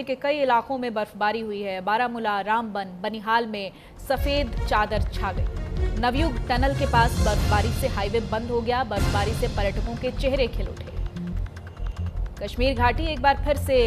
के कई इलाकों में बर्फबारी हुई है। बारामूला, रामबन, बनिहाल में सफेद चादर छा गई। नवयुग टनल के पास बर्फबारी से हाईवे बंद हो गया। बर्फबारी से पर्यटकों के चेहरे खिल उठे। कश्मीर घाटी एक बार फिर से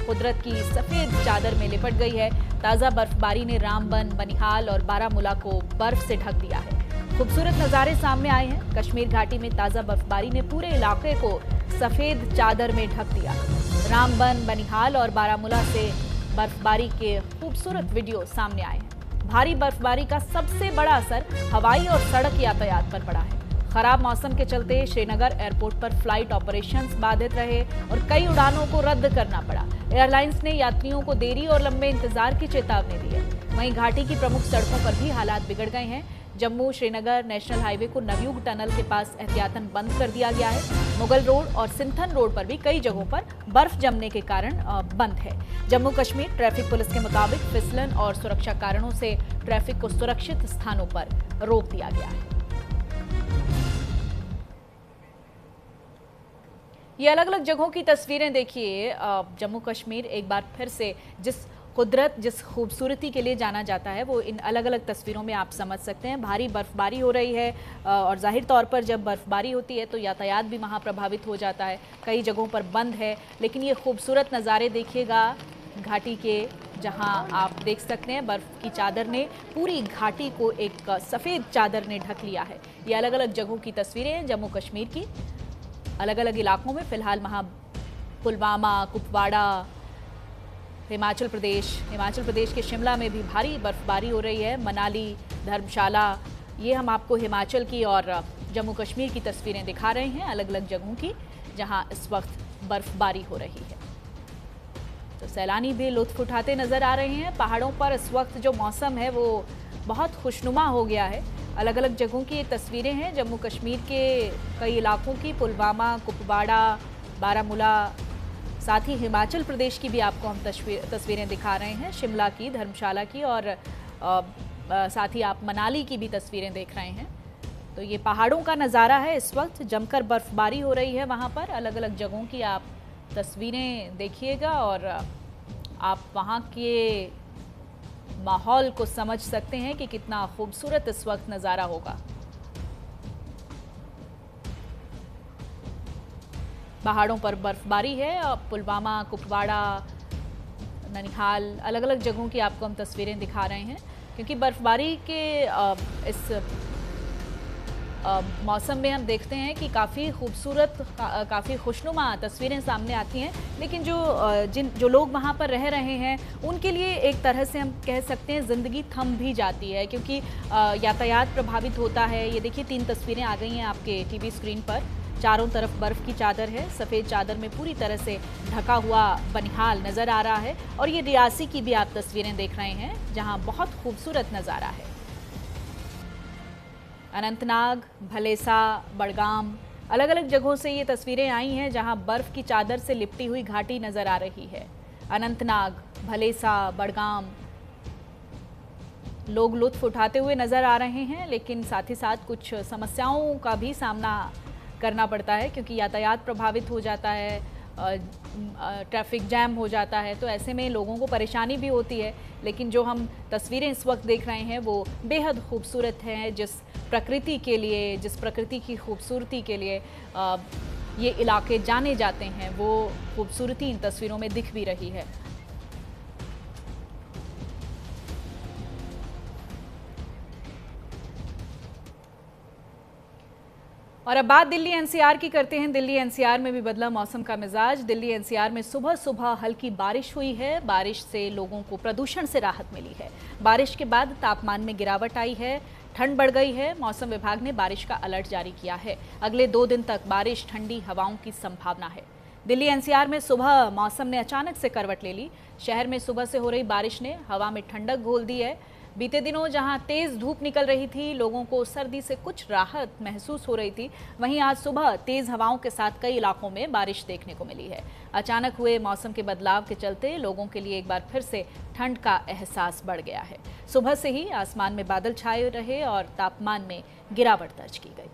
कुदरत की सफेद चादर में लिपट गई है। ताजा बर्फबारी ने रामबन, बनिहाल और बारामूला को बर्फ से ढक दिया है। खूबसूरत नजारे सामने आए हैं। कश्मीर घाटी में ताजा बर्फबारी ने पूरे इलाके को सफेद चादर में ढक दिया। रामबन, बनिहाल और बारामूला से बर्फबारी के खूबसूरत वीडियो सामने आए हैं। भारी बर्फबारी का सबसे बड़ा असर हवाई और सड़क यातायात पर पड़ा है। खराब मौसम के चलते श्रीनगर एयरपोर्ट पर फ्लाइट ऑपरेशंस बाधित रहे और कई उड़ानों को रद्द करना पड़ा। एयरलाइंस ने यात्रियों को देरी और लंबे इंतजार की चेतावनी दी है। वहीं घाटी की प्रमुख सड़कों पर भी हालात बिगड़ गए हैं। जम्मू श्रीनगर नेशनल हाईवे को नवयुग टनल के पास एहतियातन बंद कर दिया गया है। मुगल रोड और सिंथन रोड पर भी कई जगहों पर बर्फ जमने के कारण बंद है। जम्मू कश्मीर ट्रैफिक पुलिस के मुताबिक फिसलन और सुरक्षा कारणों से ट्रैफिक को सुरक्षित स्थानों पर रोक दिया गया है। ये अलग अलग जगहों की तस्वीरें देखिए। जम्मू कश्मीर एक बार फिर से जिस खूबसूरती के लिए जाना जाता है वो इन अलग अलग तस्वीरों में आप समझ सकते हैं। भारी बर्फबारी हो रही है और जाहिर तौर पर जब बर्फबारी होती है तो यातायात भी वहाँ प्रभावित हो जाता है। कई जगहों पर बंद है, लेकिन ये खूबसूरत नज़ारे देखिएगा घाटी के, जहाँ आप देख सकते हैं बर्फ़ की चादर ने पूरी घाटी को एक सफ़ेद चादर ने ढक लिया है। ये अलग अलग जगहों की तस्वीरें हैं जम्मू कश्मीर की। अलग अलग इलाकों में फिलहाल वहाँ पुलवामा, कुपवाड़ा, हिमाचल प्रदेश के शिमला में भी भारी बर्फबारी हो रही है। मनाली, धर्मशाला, ये हम आपको हिमाचल की और जम्मू कश्मीर की तस्वीरें दिखा रहे हैं अलग अलग जगहों की, जहां इस वक्त बर्फबारी हो रही है। तो सैलानी भी लुत्फ उठाते नजर आ रहे हैं। पहाड़ों पर इस वक्त जो मौसम है वो बहुत खुशनुमा हो गया है। अलग अलग जगहों की ये तस्वीरें हैं जम्मू कश्मीर के कई इलाकों की, पुलवामा, कुपवाड़ा, बारामूला, साथ ही हिमाचल प्रदेश की भी आपको हम तस्वीरें दिखा रहे हैं, शिमला की, धर्मशाला की और साथ ही आप मनाली की भी तस्वीरें देख रहे हैं। तो ये पहाड़ों का नज़ारा है, इस वक्त जमकर बर्फबारी हो रही है वहाँ पर। अलग अलग जगहों की आप तस्वीरें देखिएगा और आप वहाँ के माहौल को समझ सकते हैं कि कितना खूबसूरत इस वक्त नज़ारा होगा। पहाड़ों पर बर्फबारी है। पुलवामा, कुपवाड़ा, ननिहाल, अलग अलग जगहों की आपको हम तस्वीरें दिखा रहे हैं, क्योंकि बर्फबारी के इस मौसम में हम देखते हैं कि काफ़ी खूबसूरत, काफ़ी खुशनुमा तस्वीरें सामने आती हैं। लेकिन जो लोग वहाँ पर रह रहे हैं उनके लिए एक तरह से हम कह सकते हैं ज़िंदगी थम भी जाती है, क्योंकि यातायात प्रभावित होता है। ये देखिए 3 तस्वीरें आ गई हैं आपके टीवी स्क्रीन पर। चारों तरफ बर्फ़ की चादर है, सफ़ेद चादर में पूरी तरह से ढका हुआ बनिहाल नज़र आ रहा है। और ये रियासी की भी आप तस्वीरें देख रहे हैं, जहाँ बहुत खूबसूरत नज़ारा है। अनंतनाग, भलेसा, बड़गाम, अलग अलग जगहों से ये तस्वीरें आई हैं जहां बर्फ की चादर से लिपटी हुई घाटी नजर आ रही है। अनंतनाग, भलेसा, बड़गाम, लोग लुत्फ उठाते हुए नजर आ रहे हैं, लेकिन साथ ही साथ कुछ समस्याओं का भी सामना करना पड़ता है, क्योंकि यातायात प्रभावित हो जाता है, ट्रैफिक जैम हो जाता है, तो ऐसे में लोगों को परेशानी भी होती है। लेकिन जो हम तस्वीरें इस वक्त देख रहे हैं वो बेहद खूबसूरत हैं। जिस प्रकृति की खूबसूरती के लिए ये इलाके जाने जाते हैं, वो खूबसूरती इन तस्वीरों में दिख भी रही है। और अब बात दिल्ली एनसीआर की करते हैं। दिल्ली एनसीआर में भी बदला मौसम का मिजाज। दिल्ली एनसीआर में सुबह सुबह हल्की बारिश हुई है। बारिश से लोगों को प्रदूषण से राहत मिली है। बारिश के बाद तापमान में गिरावट आई है, ठंड बढ़ गई है। मौसम विभाग ने बारिश का अलर्ट जारी किया है। अगले 2 दिन तक बारिश, ठंडी हवाओं की संभावना है। दिल्ली एनसीआर में सुबह मौसम ने अचानक से करवट ले ली। शहर में सुबह से हो रही बारिश ने हवा में ठंडक घोल दी है। बीते दिनों जहां तेज धूप निकल रही थी, लोगों को सर्दी से कुछ राहत महसूस हो रही थी, वहीं आज सुबह तेज हवाओं के साथ कई इलाकों में बारिश देखने को मिली है। अचानक हुए मौसम के बदलाव के चलते लोगों के लिए एक बार फिर से ठंड का एहसास बढ़ गया है। सुबह से ही आसमान में बादल छाए रहे और तापमान में गिरावट दर्ज की गई।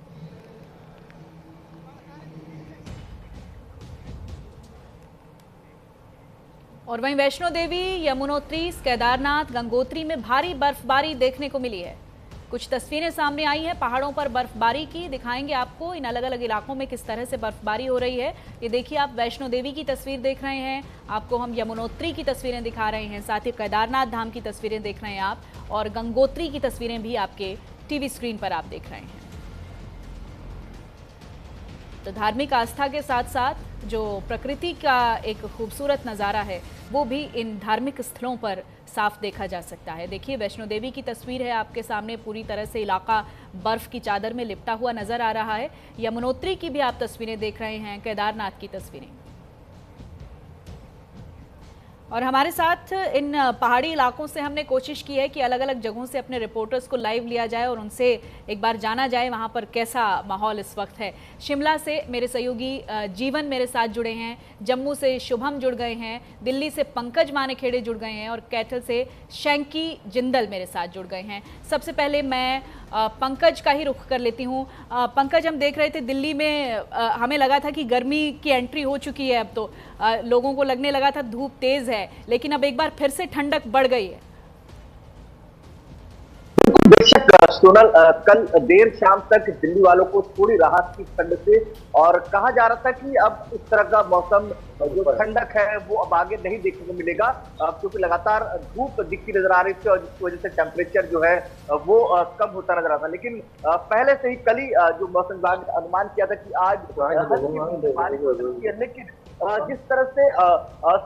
और वहीं वैष्णो देवी, यमुनोत्री, केदारनाथ, गंगोत्री में भारी बर्फबारी देखने को मिली है। कुछ तस्वीरें सामने आई हैं पहाड़ों पर बर्फबारी की, दिखाएंगे आपको इन अलग अलग इलाकों में किस तरह से बर्फबारी हो रही है। ये देखिए, आप वैष्णो देवी की तस्वीर देख रहे हैं, आपको हम यमुनोत्री की तस्वीरें दिखा रहे हैं, साथ ही केदारनाथ धाम की तस्वीरें देख रहे हैं आप, और गंगोत्री की तस्वीरें भी आपके टीवी स्क्रीन पर आप देख रहे हैं। तो धार्मिक आस्था के साथ साथ जो प्रकृति का एक खूबसूरत नज़ारा है वो भी इन धार्मिक स्थलों पर साफ देखा जा सकता है। देखिए, वैष्णो देवी की तस्वीर है आपके सामने, पूरी तरह से इलाका बर्फ की चादर में लिपटा हुआ नजर आ रहा है। यमुनोत्री की भी आप तस्वीरें देख रहे हैं, केदारनाथ की तस्वीरें। और हमारे साथ इन पहाड़ी इलाकों से हमने कोशिश की है कि अलग अलग जगहों से अपने रिपोर्टर्स को लाइव लिया जाए और उनसे एक बार जाना जाए वहां पर कैसा माहौल इस वक्त है। शिमला से मेरे सहयोगी जीवन मेरे साथ जुड़े हैं, जम्मू से शुभम जुड़ गए हैं, दिल्ली से पंकज मानेखेड़े जुड़ गए हैं और कैथल से शैंकी जिंदल मेरे साथ जुड़ गए हैं। सबसे पहले मैं पंकज का ही रुख कर लेती हूँ। पंकज, हम देख रहे थे दिल्ली में हमें लगा था कि गर्मी की एंट्री हो चुकी है, अब तो लोगों को लगने लगा था धूप तेज है, लेकिन अब एक बार फिर से ठंडक बढ़ गई है। बेशक सोनल, कल देर शाम तक दिल्ली वालों को थोड़ी राहत की ठंड से, और कहा जा रहा था कि अब इस तरह का मौसम जो ठंडक है वो अब आगे नहीं देखने को मिलेगा, क्योंकि लगातार धूप दिखती नजर आ रही थी और जिसकी वजह से टेम्परेचर जो है वो कम होता नजर आता। लेकिन पहले से ही कल ही जो मौसम विभाग ने अनुमान किया था कि आज बारिश हो सकती है, लेकिन जिस तरह से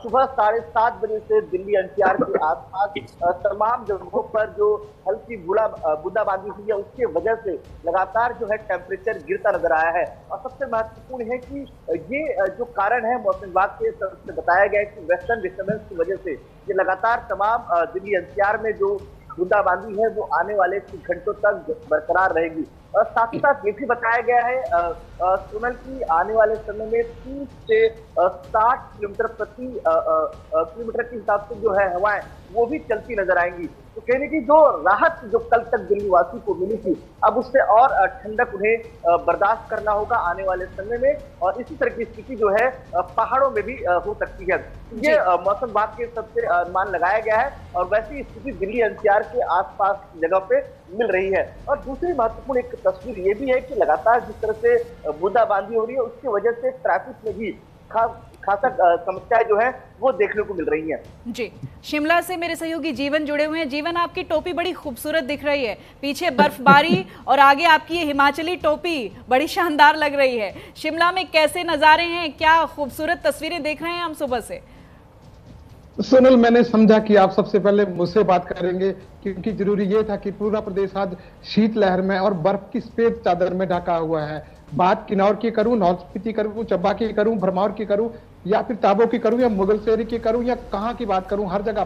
सुबह 7:30 बजे से दिल्ली एनसीआर के आसपास तमाम जगहों पर जो हल्की बूंदाबांदी हुई है उसकी वजह से लगातार जो है टेम्परेचर गिरता नजर आया है। और सबसे महत्वपूर्ण है कि ये जो कारण है मौसम विभाग के तरफ से बताया गया है कि वेस्टर्न डिस्टर्बेंस की वजह से ये लगातार तमाम दिल्ली एनसीआर में जो बूंदाबांदी है वो आने वाले कुछ घंटों तक बरकरार रहेगी। और साथ ही साथ ये भी बताया गया है सोनल की आने वाले समय में 30 से 60 किलोमीटर प्रति किलोमीटर के हिसाब से जो है हवाएं वो भी चलती नजर आएंगी। तो कहने की जो राहत जो कल तक दिल्ली वासी को मिली थी, अब उससे और ठंडक उन्हें बर्दाश्त करना होगा आने वाले समय में, और इसी तरह की स्थिति जो है पहाड़ों में भी हो सकती है। ये मौसम विभाग के सबसे अनुमान लगाया गया है और वैसी स्थिति दिल्ली एनसीआर के आसपास की जगह पे मिल रही है। और दूसरी महत्वपूर्ण एक तस्वीर ये भी है कि लगातार जिस तरह से बूंदाबांदी हो रही है उसकी वजह से ट्रैफिक में भी खासा समस्याएं जो है वो देखने को मिल रही हैं। जी, शिमला से मेरे सहयोगी जीवन जुड़े हुए हैं। जीवन, आपकी टोपी बड़ी खूबसूरत दिख रही है, पीछे बर्फबारी और आगे आपकी ये हिमाचली टोपी बड़ी शानदार लग रही है। शिमला में कैसे नज़ारे हैं, क्या खूबसूरत तस्वीरें देख रहे हैं हम सुबह से? सोनल, मैंने समझा कि आप सबसे पहले मुझसे बात करेंगे क्योंकि जरूरी ये था कि पूरा प्रदेश आज शीतलहर में और बर्फ की सफेद चादर में ढका हुआ है। बात किन्नौर की करूं, लाहौल स्पीति करूं, चंबा की करूं, भरमौर की करूं, या फिर ताबो की करूं, या मुगलसेरी की करूं, या कहां की बात करूं, हर जगह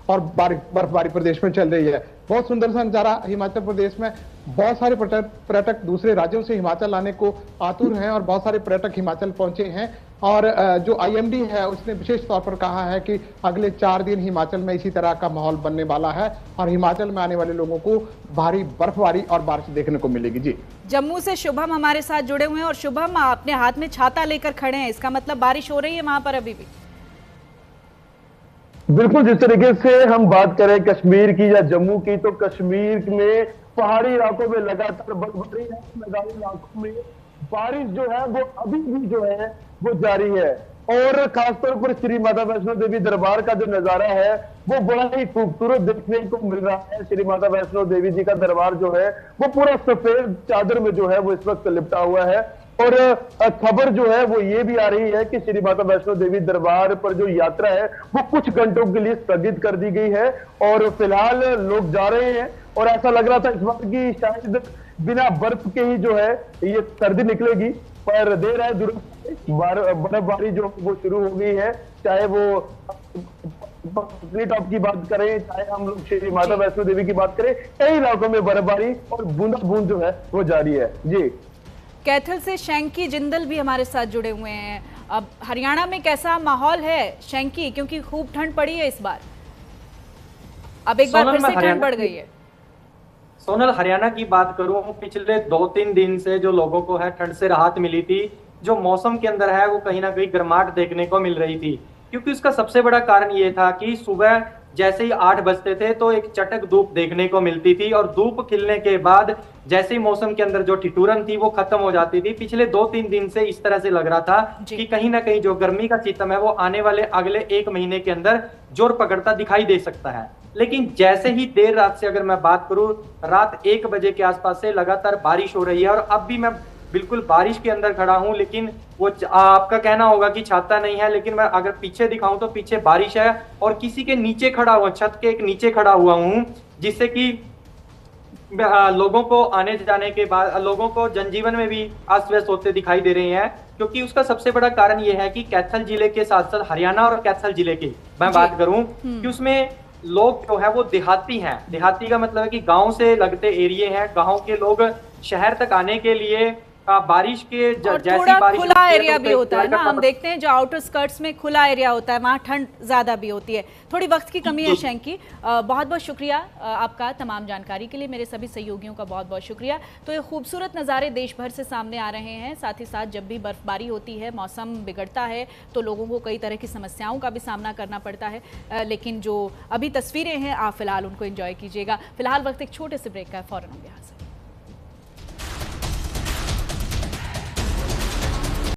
बर्फबारी प्रदेश में चल रही है। बहुत सुंदर सा नजारा हिमाचल प्रदेश में, बहुत सारे पर्यटक दूसरे राज्यों से हिमाचल आने को आतुर हैं और बहुत सारे पर्यटक हिमाचल पहुंचे हैं। और जो आईएमडी है उसने विशेष तौर पर कहा है कि अगले 4 दिन हिमाचल में इसी तरह का माहौल बनने वाला है और हिमाचल में आने वाले लोगों को भारी बर्फबारी और बारिश देखने को मिलेगी। जी, जम्मू से शुभम हमारे साथ जुड़े हुए हैं। और शुभम, अपने हाथ में छाता लेकर खड़े हैं, इसका मतलब बारिश हो रही है वहां पर अभी भी? बिल्कुल, जिस तरीके से हम बात करें कश्मीर की या जम्मू की, तो कश्मीर में पहाड़ी इलाकों में लगातार बर्फबारी है, मैदानी इलाकों में बारिश जो है वो अभी भी जो है वो जारी है। और खासतौर पर श्री माता वैष्णो देवी दरबार का जो नजारा है वो बड़ा ही खूबसूरत देखने को मिल रहा है। श्री माता वैष्णो देवी जी का दरबार जो है वो पूरा सफेद चादर में जो है वो इस वक्त लिपटा हुआ है। और खबर जो है वो ये भी आ रही है कि श्री माता वैष्णो देवी दरबार पर जो यात्रा है वो कुछ घंटों के लिए स्थगित कर दी गई है और फिलहाल लोग जा रहे हैं। और ऐसा लग रहा था इस बार की शायद बिना बर्फ के ही जो है ये सर्दी निकलेगी, पर देर है दुरुस्त बर्फबारी जो वो शुरू हो गई है। चाहे वो पटनी टॉप की बात करें, चाहे हम लोग श्री माता वैष्णो देवी की बात करें, कई इलाकों में बर्फबारी और बूंदा बूंद जो है वो जारी है। जी, कैथल से शैंकी जिंदल भी हमारे साथ जुड़े हुए हैं। अब हरियाणा में कैसा माहौल है शैंकी, क्योंकि खूब ठंड पड़ी है इस बार, अब एक बार फिर से ठंड बढ़ गई है। सोनल, हरियाणा की बात करूं, पिछले 2-3 दिन से जो लोगों को है ठंड से राहत मिली थी, जो मौसम के अंदर है वो कहीं ना कहीं गर्माहट देखने को मिल रही थी, क्योंकि उसका सबसे बड़ा कारण ये था कि सुबह जैसे ही 8 बजते थे तो एक चटक धूप देखने को मिलती थी, और धूप खिलने के बाद जैसे ही मौसम के अंदर जो ठिठुरन थी वो खत्म हो जाती थी। पिछले 2-3 दिन से इस तरह से लग रहा था कि कहीं ना कहीं जो गर्मी का सिस्टम है वो आने वाले अगले 1 महीने के अंदर जोर पकड़ता दिखाई दे सकता है। लेकिन जैसे ही देर रात से अगर मैं बात करूं, रात 1 बजे के आसपास से लगातार बारिश हो रही है, और अब भी मैं बिल्कुल बारिश के अंदर खड़ा हूं, लेकिन वो आपका कहना होगा कि छाता नहीं है, लेकिन मैं अगर पीछे दिखाऊं तो पीछे बारिश है, और किसी के नीचे खड़ा हुआ, छत के एक नीचे खड़ा हुआ हूं, जिससे कि लोगों को आने जाने के बाद लोगों को जनजीवन में भी अस्त व्यस्त होते दिखाई दे रहे हैं। क्योंकि उसका सबसे बड़ा कारण यह है कि कैथल जिले के साथ साथ हरियाणा और कैथल जिले की मैं बात करूं कि उसमें लोग जो है वो देहाती हैं। देहाती का मतलब है कि गांव से लगते एरिया हैं, गांव के लोग शहर तक आने के लिए बारिश के और जैसी थोड़ा बारिश खुला होती है एरिया तो भी होता है ना, हम पता- देखते हैं जो आउटर स्कर्ट्स में खुला एरिया होता है वहाँ ठंड ज़्यादा भी होती है। थोड़ी वक्त की कमी है शैंकी, बहुत बहुत शुक्रिया आपका तमाम जानकारी के लिए। मेरे सभी सहयोगियों का बहुत बहुत शुक्रिया। तो ये खूबसूरत नज़ारे देश भर से सामने आ रहे हैं। साथ ही साथ जब भी बर्फबारी होती है, मौसम बिगड़ता है, तो लोगों को कई तरह की समस्याओं का भी सामना करना पड़ता है। लेकिन जो अभी तस्वीरें हैं आप फिलहाल उनको एंजॉय कीजिएगा। फिलहाल वक्त एक छोटे से ब्रेक का है, फौरन होंगे हाजिर।